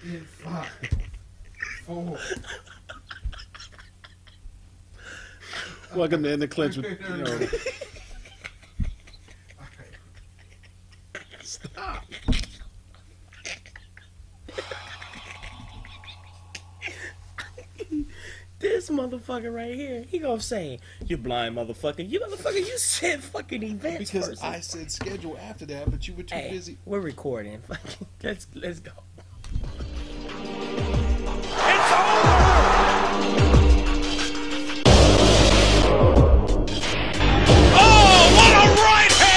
In 5, 4. Welcome to InDaClinch with, Stop. This motherfucker right here, he gonna say, "You blind motherfucker, you said fucking events." Because person. I said schedule after that, but you were too busy. We're recording. Let's go. It's over! Oh, what a right hand!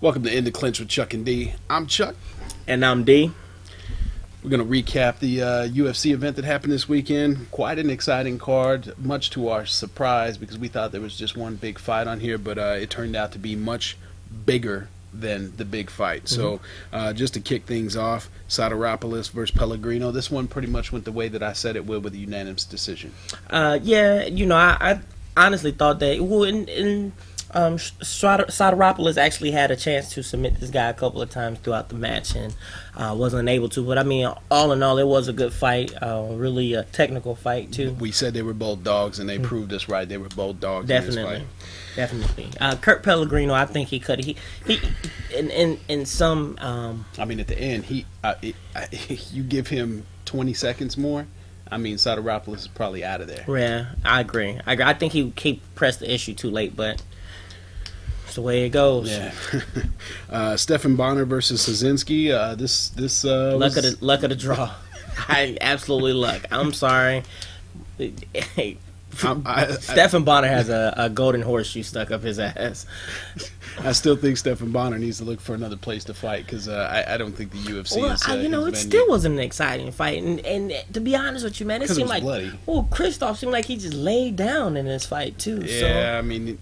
Welcome to InDaClinch with Chuck and D. I'm Chuck. And I'm D. We're going to recap the UFC event that happened this weekend. Quite an exciting card, much to our surprise, because we thought there was just one big fight on here, but it turned out to be much bigger than the big fight. So just to kick things off, Soteropoulos versus Pellegrino. This one pretty much went the way that I said it would, with a unanimous decision. Yeah, I honestly thought that, Soteropoulos actually had a chance to submit this guy a couple of times throughout the match and wasn't able to. But I mean, all in all, it was a good fight. Really a technical fight too. We said they were both dogs, and they proved us right. They were both dogs. Definitely, in this fight. Definitely. Kurt Pellegrino, I think he could. He in some. I mean, at the end, you give him 20 seconds more. I mean, Soteropoulos is probably out of there. Yeah, I agree. I think he pressed the issue too late, but. The way it goes. Yeah. Stephan Bonnar versus Szynski. This luck of the draw. I absolutely luck. I'm sorry. Hey, Stephan Bonnar has a golden horseshoe stuck up his ass. I still think Stephan Bonnar needs to look for another place to fight, because I don't think the UFC is. It still wasn't an exciting fight, and to be honest with you, man, it seemed like bloody. Well, Christoph seemed like he just laid down in this fight too. Yeah, so. I mean.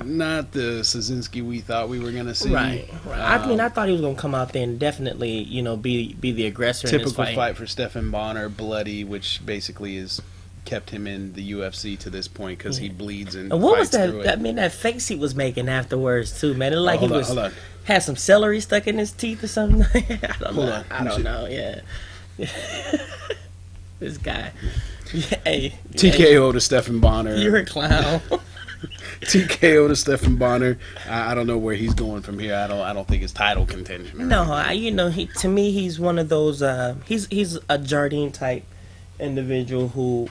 Not the Szynski we thought we were going to see. Right. I mean, I thought he was going to come out there and definitely, be the aggressor in this fight. Typical fight for Stephan Bonnar, bloody, which basically has kept him in the UFC to this point, because he bleeds and what was that? I mean, that face he was making afterwards too, man. It looked like he had some celery stuck in his teeth or something. I don't know. Yeah. This guy. Hey, TKO to Stephan Bonnar. You're a clown. TKO to Stephan Bonnar. I don't know where he's going from here. I don't think it's title contention. No, to me he's one of those. He's a Jardine type individual who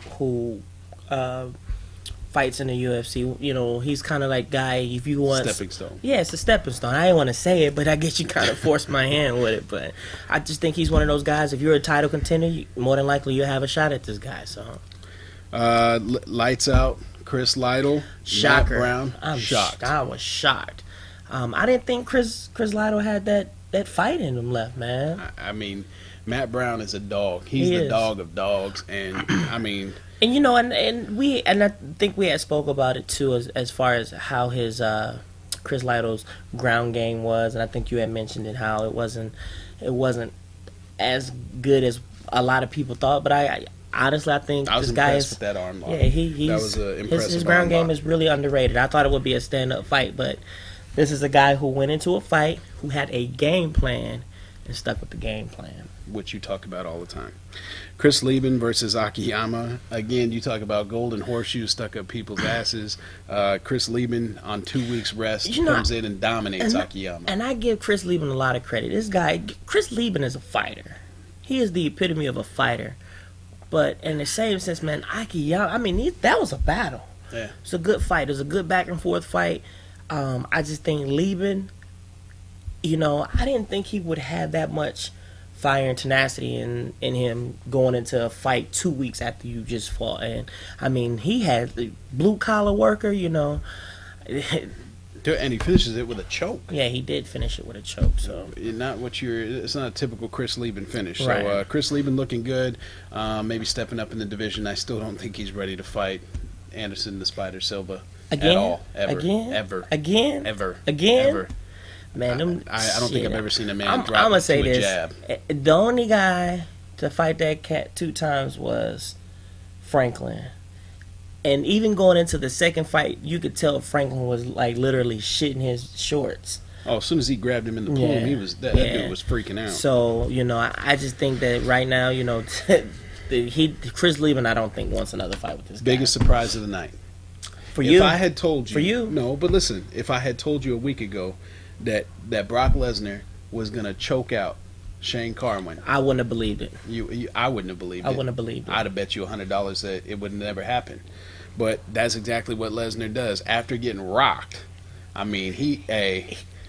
fights in the UFC. He's kind of like guy. If you want stepping stone. Yeah, it's a stepping stone. I didn't want to say it, but I guess you kind of forced my hand with it. But I just think he's one of those guys. If you're a title contender, more than likely you'll have a shot at this guy. So, lights out. Chris Lytle, shocker. Matt Brown. I'm shocked. I was shocked. I didn't think Chris Lytle had that fight in him left, man. I mean, Matt Brown is a dog. He's the dog of dogs, and I mean, and I think we had spoke about it too, as far as how his Chris Lytle's ground game was, and I think you had mentioned it, how it wasn't as good as a lot of people thought, but honestly, I think this guy is with that arm lock. Yeah, that was impressive. His ground game is really underrated. I thought it would be a stand-up fight, but this is a guy who went into a fight, who had a game plan, and stuck with the game plan, which you talk about all the time. Chris Lieben versus Akiyama. Again, you talk about golden horseshoes stuck up people's asses. Chris Lieben on 2 weeks rest comes in and dominates Akiyama. And I give Chris Lieben a lot of credit. This guy, Chris Lieben, is a fighter. He is the epitome of a fighter. But in the same sense, man, Akiyama, I mean, that was a battle. Yeah. It's a good fight. It was a good back and forth fight. I just think Lieben, I didn't think he would have that much fire and tenacity in him going into a fight 2 weeks after you just fought. And I mean, he had the blue collar worker, And he finishes it with a choke. Yeah, he did finish it with a choke. So It's not a typical Chris Lieben finish. Right. So Chris Lieben looking good, maybe stepping up in the division. I still don't think he's ready to fight Anderson the Spider Silva again, at all, ever, again, ever, again, ever, again. ever. Man, I don't think I've ever seen a man I'm drop gonna to say a this. jab. The only guy to fight that cat 2 times was Franklin. And even going into the second fight, you could tell Franklin was like literally shitting his shorts. Oh, as soon as he grabbed him in the plume, Yeah. he was that dude was freaking out. So, I just think that right now, Chris Lieben, I don't think wants another fight with this guy. Biggest surprise of the night. For you? If I had told you, For you? no, but listen, if I had told you a week ago that Brock Lesnar was gonna choke out Shane Carwin, I wouldn't have believed it. I wouldn't have believed it. I wouldn't have believed it. I'd have bet you $100 that it would never happen. But that's exactly what Lesnar does. After getting rocked, I mean,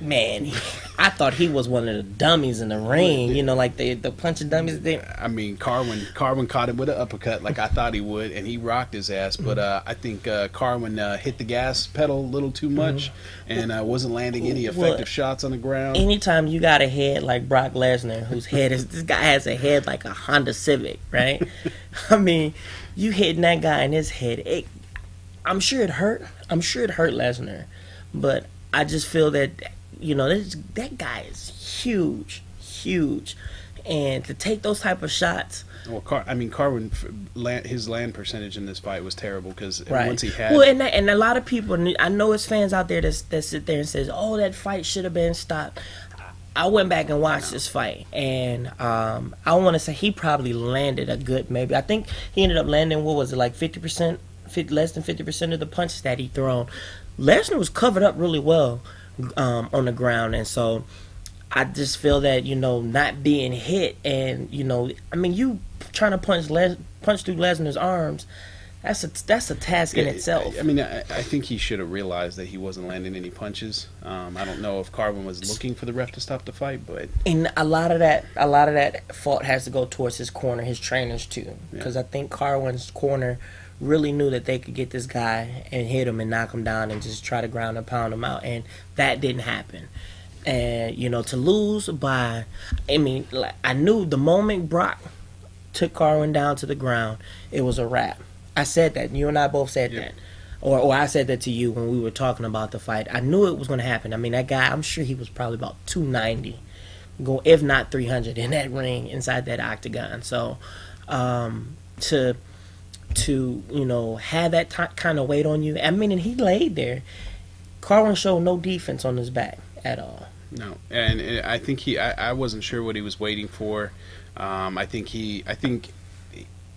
Man, I thought he was one of the dummies in the ring. Like the punching dummies. I mean, Carwin caught him with an uppercut like I thought he would, and he rocked his ass. But I think Carwin hit the gas pedal a little too much and wasn't landing any effective shots on the ground. Anytime you got a head like Brock Lesnar, whose head is, this guy has a head like a Honda Civic, right? I mean, you hitting that guy in his head. I'm sure it hurt. I'm sure it hurt Lesnar, but I just feel that that guy is huge, and to take those type of shots. Well, Carwin, his land percentage in this fight was terrible because Right. once he had. Well, and a lot of people, I know it's fans out there that sit there and says, "Oh, that fight should have been stopped." I went back and watched this fight, and I want to say he probably landed a good maybe. I think he ended up landing, what was it, like 50%, less than 50% of the punches that he thrown. Lesnar was covered up really well on the ground, and so I just feel that not being hit, and you trying to punch through Lesnar's arms. That's a task in itself. I mean, I think he should have realized that he wasn't landing any punches. I don't know if Carwin was looking for the ref to stop the fight, but And a lot of that fault has to go towards his corner, his trainers too, because I think Carwin's corner really knew that they could get this guy and hit him and knock him down and just try to ground and pound him out, and that didn't happen. And to lose by, I knew the moment Brock took Carwin down to the ground, it was a wrap. I said that. You and I both said that. Or I said that to you when we were talking about the fight. I knew it was going to happen. I mean, that guy, I'm sure he was probably about 290, if not 300 in that ring inside that octagon. So to have that kind of weight on you. I mean, and he laid there. Carwin showed no defense on his back at all. no. And I think I wasn't sure what he was waiting for. I think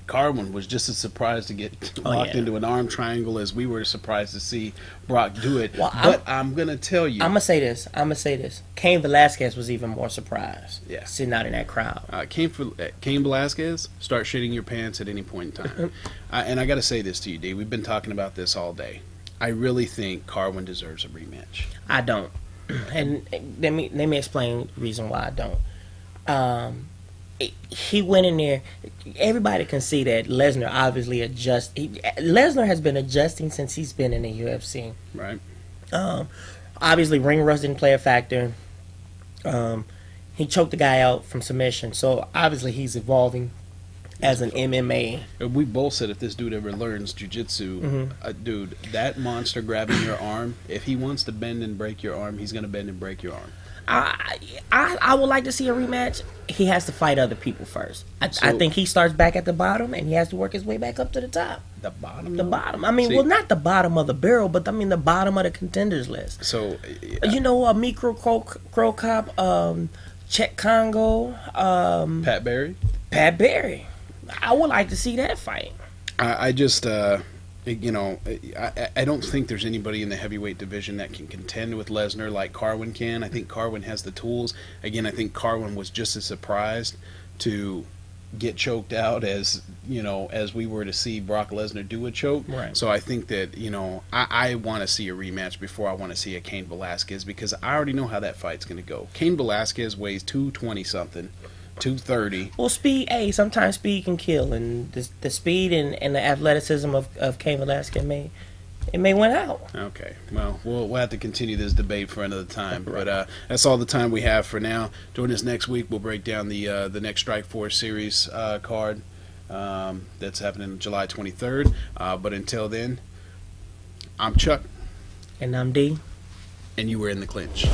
Carwin was just as surprised to get locked into an arm triangle as we were surprised to see Brock do it. Well, but I'm gonna tell you, I'm gonna say this. Cain Velasquez was even more surprised. Yeah. Sitting out in that crowd. Cain Velasquez, start shitting your pants at any point in time. And I got to say this to you, D. We've been talking about this all day. I really think Carwin deserves a rematch. I don't. And let me explain the reason why I don't. He went in there. Everybody can see that Lesnar obviously Lesnar has been adjusting since he's been in the UFC. Right. Obviously, ring rust didn't play a factor. He choked the guy out from submission, so obviously he's evolving as an MMA. We both said if this dude ever learns jiu-jitsu, dude, that monster grabbing your arm, if he wants to bend and break your arm, he's going to bend and break your arm. I would like to see a rematch. He has to fight other people first. I think he starts back at the bottom and he has to work his way back up to the top. The bottom? The bottom. I mean, well, not the bottom of the barrel, but I mean the bottom of the contenders list. So, Mikro Crow Cop, Chet Congo, Pat Barry? Pat Barry. I would like to see that fight. I just, I don't think there's anybody in the heavyweight division that can contend with Lesnar like Carwin can. I think Carwin has the tools. Again, I think Carwin was just as surprised to get choked out as we were to see Brock Lesnar do a choke. Right. So I think that, I want to see a rematch before I want to see a Cain Velasquez because I already know how that fight's going to go. Cain Velasquez weighs 220-something. 230. Well, sometimes speed can kill, and the speed and the athleticism of Cain Velasquez may it may win out. Okay, well, we'll have to continue this debate for another time. But that's all the time we have for now. Join us next week. We'll break down the next Strikeforce Series card that's happening July 23rd. But until then, I'm Chuck. And I'm D. And you were in the clinch.